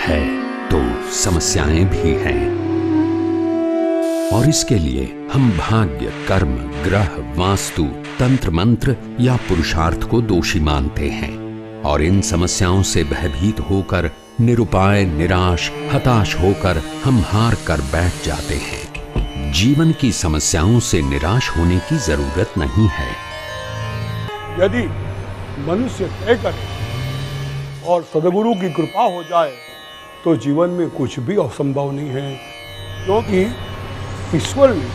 है तो समस्याएं भी हैं, और इसके लिए हम भाग्य, कर्म, ग्रह, वास्तु, तंत्र मंत्र या पुरुषार्थ को दोषी मानते हैं और इन समस्याओं से भयभीत होकर निरुपाय, निराश, हताश होकर हम हार कर बैठ जाते हैं। जीवन की समस्याओं से निराश होने की जरूरत नहीं है। यदि मनुष्य तय करे और सद्गुरु की कृपा हो जाए तो जीवन में कुछ भी असंभव नहीं है, क्योंकि ईश्वर ने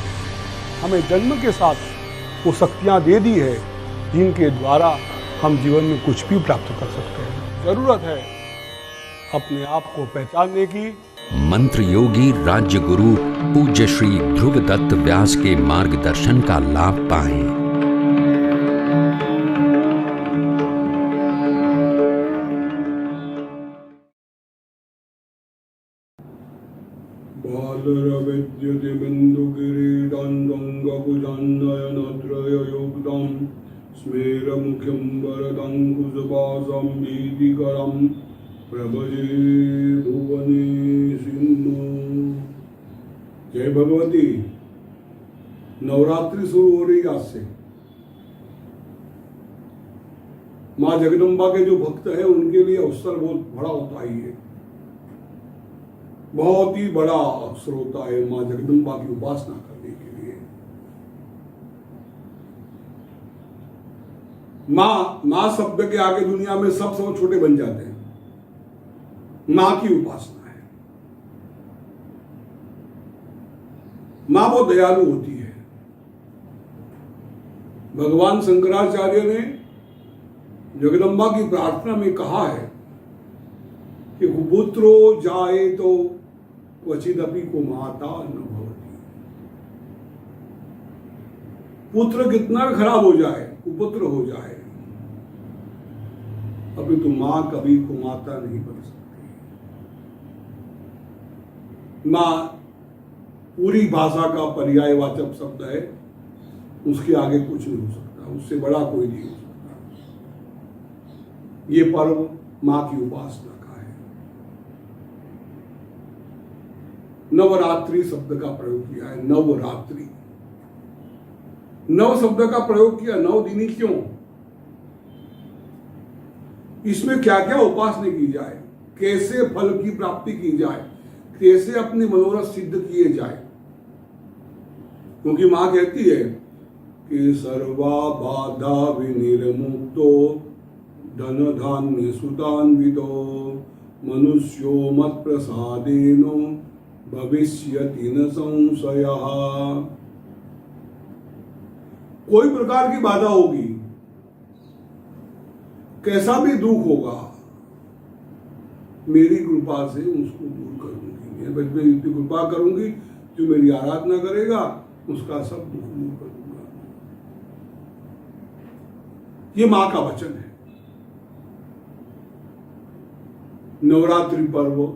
हमें जन्म के साथ वो शक्तियाँ दे दी है जिनके द्वारा हम जीवन में कुछ भी प्राप्त कर सकते हैं। जरूरत है अपने आप को पहचानने की। मंत्र योगी राज्य गुरु पूज्य श्री ध्रुव दत्त व्यास के मार्गदर्शन का लाभ पाएं। बालरविद्युति बिन्दुगिरीडान्डङ्गभुजान्नयनत्रययुक्तं स्मेरमुख्यं वरदङ्कुशपाशं भीतिकरं प्रभजे भुवनेशिन्नु। जय भगवती। नवरात्रि शुरू हो रही आज से। माँ जगदम्बा के जो भक्त हैं उनके लिए अवसर बहुत बड़ा होता ही है, बहुत ही बड़ा अवसर होता है माँ जगदम्बा की उपासना करने के लिए। माँ शब्द के आगे दुनिया में सब छोटे बन जाते हैं। माँ की उपासना है। माँ बहुत दयालु होती है। भगवान शंकराचार्य ने जगदम्बा की प्रार्थना में कहा है कि कुपुत्रो जाए तो क्वचिदपि कुमाता न भवति। पुत्र कितना भी खराब हो जाए, कुपुत्र हो जाए, अभी तो मां कभी कुमाता नहीं बन सकती। मां पूरी भाषा का पर्यायवाचक शब्द है, उसके आगे कुछ नहीं हो सकता, उससे बड़ा कोई नहीं हो सकता। ये पर्व मां की उपासना का है। नवरात्रि शब्द का प्रयोग किया है। नवरात्रि, नव शब्द का प्रयोग किया। 9 दिन क्यों? इसमें क्या क्या उपासना की जाए, कैसे फल की प्राप्ति की जाए, कैसे अपने मनोरथ सिद्ध किए जाए। क्योंकि मां कहती है कि सर्वा बाधा विनिर्मुक्तो धन धान्य सुतान्वितो मनुष्यो मत प्रसादेनो भविष्यति न संशयः। कोई प्रकार की बाधा होगी, कैसा भी दुख होगा, मेरी कृपा से उसको दूर करूंगी। मैं इतनी कृपा करूंगी, जो मेरी आराधना करेगा उसका सब दुख दूर करूंगा। ये मां का वचन है। नवरात्रि पर्व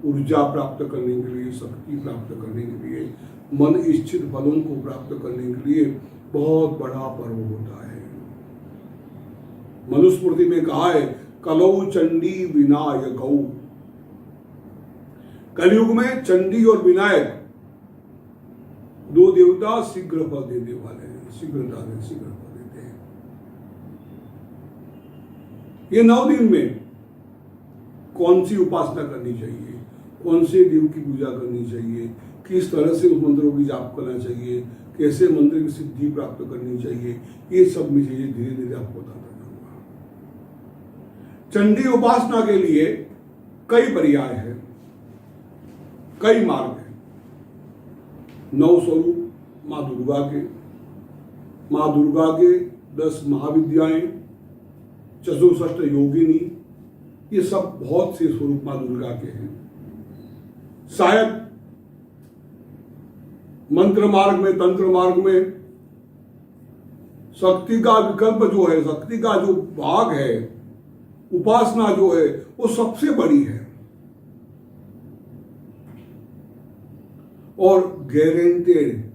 ऊर्जा प्राप्त करने के लिए, शक्ति प्राप्त करने के लिए, मन इच्छित फलों को प्राप्त करने के लिए बहुत बड़ा पर्व होता है। मनुस्मृति में कहा है कलौ चंडी विनायकौ। कलयुग में चंडी और विनायक 2 देवता शीघ्र फल देने वाले हैं, शीघ्र फल देते हैं। ये 9 दिन में कौन सी उपासना करनी चाहिए, कौन से देव की पूजा करनी चाहिए, किस तरह से उस मंत्रों की जाप करना चाहिए, कैसे मंत्र की सिद्धि प्राप्त करनी चाहिए, ये सब में चीजें धीरे धीरे आपको बताता जाऊंगा। चंडी उपासना के लिए कई पर्याय हैं, कई मार्ग हैं। 9 स्वरूप मां दुर्गा के 10 महाविद्याएं, 64 योगिनी, ये सब बहुत से स्वरूप मां दुर्गा के हैं। शायद मंत्र मार्ग में, तंत्र मार्ग में शक्ति का विकल्प जो है, शक्ति का जो भाग है, उपासना जो है, वो सबसे बड़ी है और गारंटेड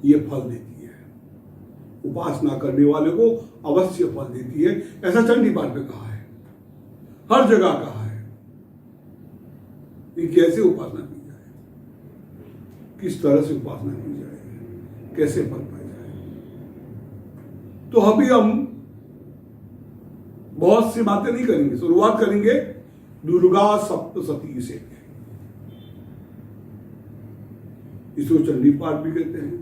ये फल देती है। उपासना करने वाले को अवश्य फल देती है। ऐसा चंडी पाठ में कहा है, हर जगह कहा है। कि कैसे उपासना की जाए, किस तरह से उपासना की जाए, कैसे फल पाया जाए। तो अभी हम बहुत सी बातें नहीं करेंगे, शुरुआत करेंगे दुर्गा सप्तशती से। इसको चंडी पाठ भी कहते हैं,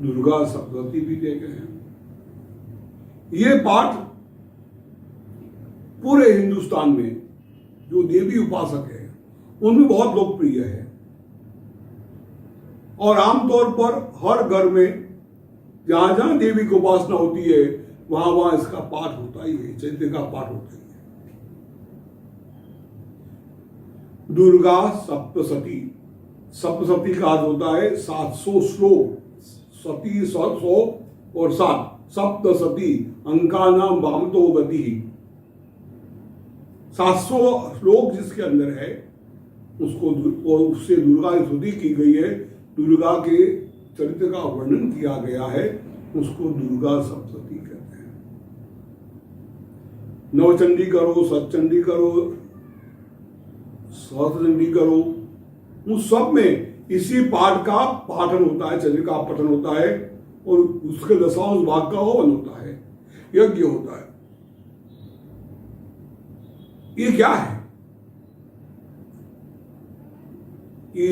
दुर्गा सप्तशती भी कहते हैं। ये पाठ पूरे हिंदुस्तान में जो देवी उपासक है उनमें बहुत लोकप्रिय है, और आमतौर पर हर घर में जहां जहां देवी की उपासना होती है वहां वहां इसका पाठ होता ही है, चैत्र का पाठ होता ही है। दुर्गा सप्तशती, सप्तशती का अर्थ होता है 700 श्लोक, सती 700 और 7, सप्तशती अंकानाम वामतो गति। 700 श्लोक जिसके अंदर है उसको, और उससे दुर्गा की स्तुति की गई है, दुर्गा के चरित्र का वर्णन किया गया है, उसको दुर्गा सप्तशती कहते हैं। नवचंडी करो, सतचंडी करो, सहस्त्रचंडी करो, उन सब में इसी पाठ का पाठन होता है, चरित्र का पठन होता है, और उसके दशांश भाग का हवन होता है, यज्ञ होता है। ये क्या है कि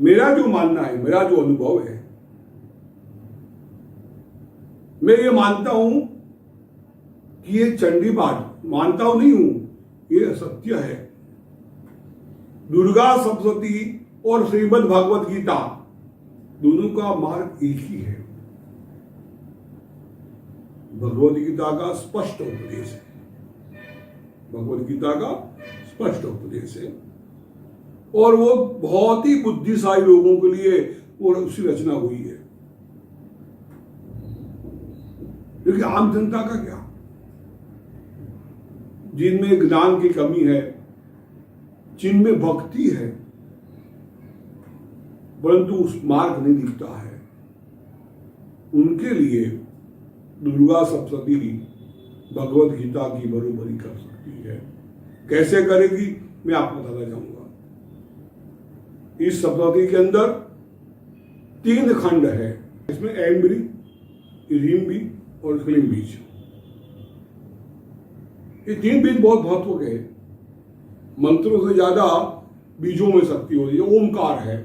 मेरा जो मानना है, मेरा जो अनुभव है, मैं ये मानता हूं कि ये चंडी पाठ, मानता हूं नहीं हूं, ये सत्य है। दुर्गा सप्तशती और श्रीमद् भागवत गीता दोनों का मार्ग एक ही है। भगवद गीता का स्पष्ट उपदेश है, भगवद गीता का स्पष्ट उपदेश है, और वो बहुत ही बुद्धिशाली लोगों के लिए वो उसकी रचना हुई है। क्योंकि आम जनता का क्या, जिनमें ज्ञान की कमी है, जिनमें भक्ति है परंतु उस मार्ग नहीं दिखता है, उनके लिए दुर्गा सप्तशती भगवद गीता की बरोबरी कर सकती है। कैसे करेगी मैं आपको बताना चाहूंगा। इस सप्तशती के अंदर 3 खंड है, इसमें ऐम भी, ह्रीम भी और क्लीम बीज। ये 3 बीज बहुत महत्व के हैं। मंत्रों से ज्यादा बीजों में शक्ति होती है। ओमकार है,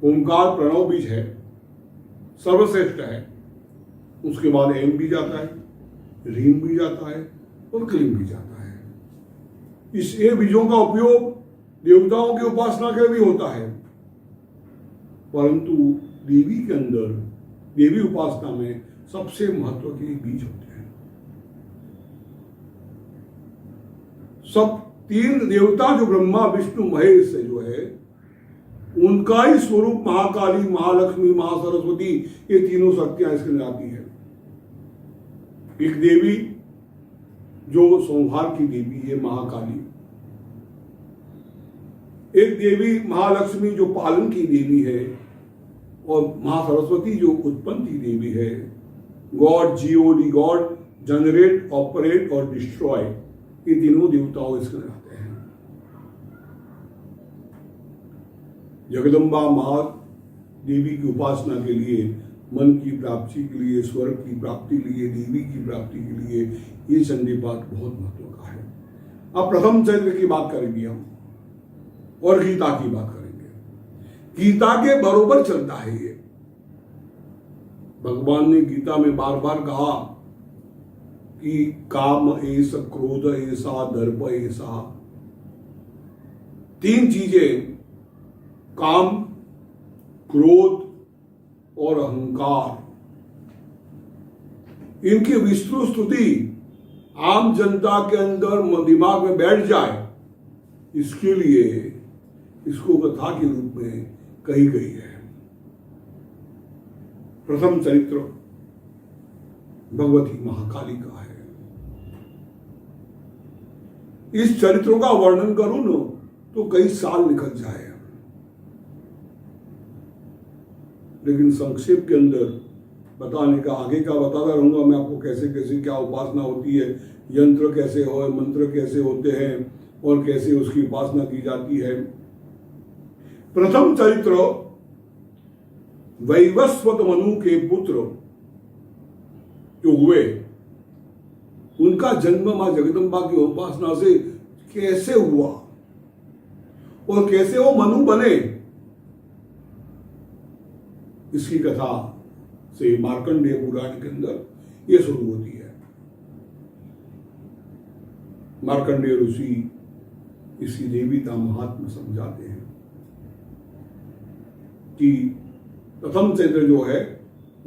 ओमकार प्रणव बीज है, सर्वश्रेष्ठ है। उसके बाद ऐम भी जाता है, ह्रीम भी जाता है और क्लीम भी जाता है। इस ए बीजों का उपयोग देवताओं की उपासना के लिए भी होता है, परंतु देवी के अंदर, देवी उपासना में सबसे महत्व के बीज होते हैं। सब 3 देवता जो ब्रह्मा विष्णु महेश से जो है, उनका ही स्वरूप महाकाली, महालक्ष्मी, महासरस्वती, ये तीनों शक्तियां इसके अंदर आती है। एक देवी जो संहार की देवी है महाकाली, एक देवी महालक्ष्मी जो पालन की देवी है, और महासरस्वती जो उत्पन्न की देवी है। God, GOD, God, generate, operate और डिस्ट्रॉय, ये तीनों देवताओं इसके अंदर आते हैं। जगदम्बा महादेवी की उपासना के लिए, मन की प्राप्ति के लिए, स्वर्ग की प्राप्ति के लिए, देवी की प्राप्ति के लिए ये चंडी पाठ बहुत महत्व का है। अब प्रथम चंद्र की बात करेंगे हम, और गीता की बात करेंगे। गीता के बरोबर चलता है ये। भगवान ने गीता में बार बार कहा कि काम ऐसा, क्रोध ऐसा, दर्प ऐसा, 3 चीजें, काम, क्रोध और अहंकार, इनकी विस्तृत स्तुति आम जनता के अंदर दिमाग में बैठ जाए, इसके लिए इसको कथा के रूप में कही गई है। प्रथम चरित्र भगवती महाकाली का है। इस चरित्रों का वर्णन करूं न तो कई साल निकल जाए, लेकिन संक्षेप के अंदर बताने का, आगे का बताता रहूँगा मैं आपको कैसे कैसे क्या उपासना होती है, यंत्र कैसे हो, मंत्र कैसे होते हैं और कैसे उसकी उपासना की जाती है। प्रथम चरित्र वैवस्वत मनु के पुत्र जो हुए, उनका जन्म मां जगदम्बा की उपासना से कैसे हुआ और कैसे वो मनु बने, इसकी कथा से मार्कंडेय पुराण के अंदर ये शुरू होती है। मार्कंडेय ऋषि इसकी देवी का महात्मा समझाते हैं कि प्रथम चैत्र जो है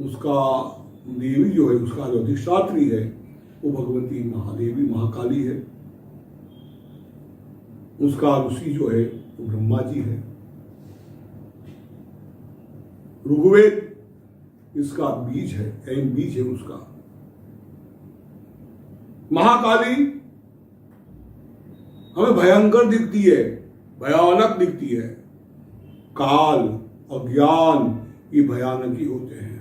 उसका देवी जो है, उसका जो अधिष्ठात्री है वो भगवती महादेवी महाकाली है। उसका ऋषि जो है वो ब्रह्मा जी है। ऋग्वेद इसका बीज है, एम बीज है उसका। महाकाली हमें भयंकर दिखती है, भयानक दिखती है। काल, अज्ञान ये भयानक ही होते हैं,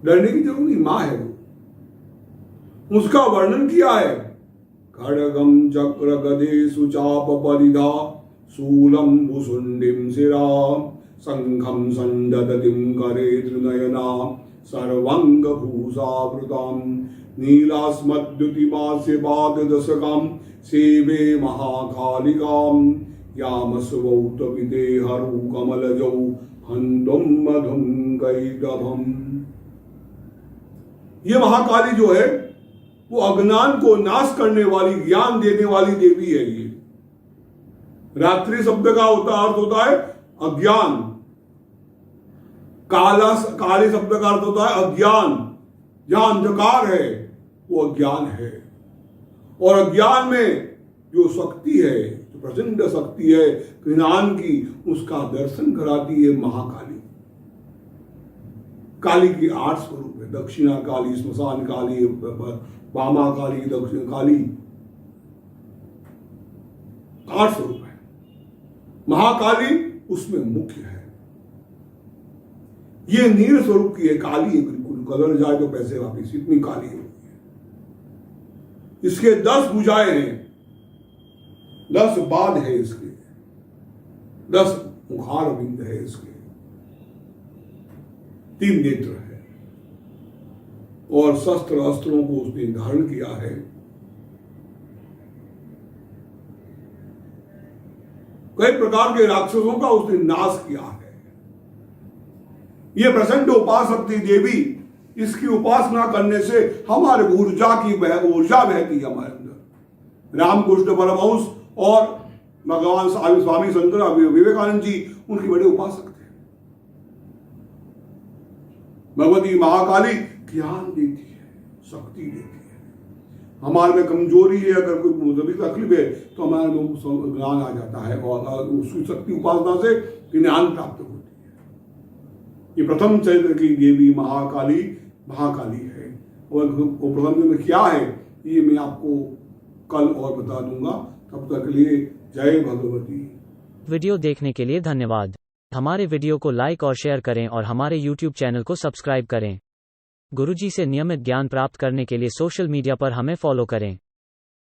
डरने की जरूरत नहीं। मां है वो, उसका वर्णन किया है। खड्गम चक्र गदे सुचाप परिधा शूलम भुसुंडिम शिरा संघम संददतिम करे त्रिनयना सर्वांग भूषावृताम नीलास्मद्युतिमास्य पाददशकाम सेवे महाकालिकाम यामस्वौतपिते हरु कमलजौ हंतुम मधुम कैटभम। ये महाकाली जो है वो अज्ञान को नाश करने वाली, ज्ञान देने वाली देवी है। ये रात्रि शब्द का अर्थ होता है अज्ञान, काली शब्द का अर्थ होता है अज्ञान। जहां अंधकार है वो अज्ञान है, और अज्ञान में जो शक्ति है, जो प्रचंड शक्ति है ज्ञान की, उसका दर्शन कराती है महाकाली। काली की 8 स्वरूप है, दक्षिणा काली, श्मशान काली, वामा काली, दक्षिण काली, 8 स्वरूप है। महाकाली उसमें मुख्य है। ये नील स्वरूप की है, काली है बिल्कुल, कलर जाए तो पैसे वापिस, इतनी काली है। इसके 10 भुजाएं हैं, 10 बाद है इसके, 10 मुखार बिंद है इसके, 3 नेत्र है, और शस्त्र अस्त्रों को उसने धारण किया है। कई प्रकार के राक्षसों का उसने नाश किया है। यह प्रचंड उपासक देवी, इसकी उपासना करने से हमारे ऊर्जा बहती है हमारे अंदर। रामकृष्ण परमहंस और भगवान स्वामी शंकर विवेकानंद जी उनके बड़े उपासक थे। भगवती महाकाली ज्ञान देती है, शक्ति देती है। हमारे में कमजोरी है, अगर कोई तकलीफ है तो हमारे में ज्ञान आ जाता है, और उसकी शक्ति उपासना से ज्ञान प्राप्त होती है। ये प्रथम चैत्र की देवी महाकाली है, और प्रथम में क्या है ये मैं आपको कल और बता दूंगा। तब तक के लिए जय भगवती। वीडियो देखने के लिए धन्यवाद। हमारे वीडियो को लाइक और शेयर करें और हमारे YouTube चैनल को सब्सक्राइब करें। गुरुजी से नियमित ज्ञान प्राप्त करने के लिए सोशल मीडिया पर हमें फॉलो करें।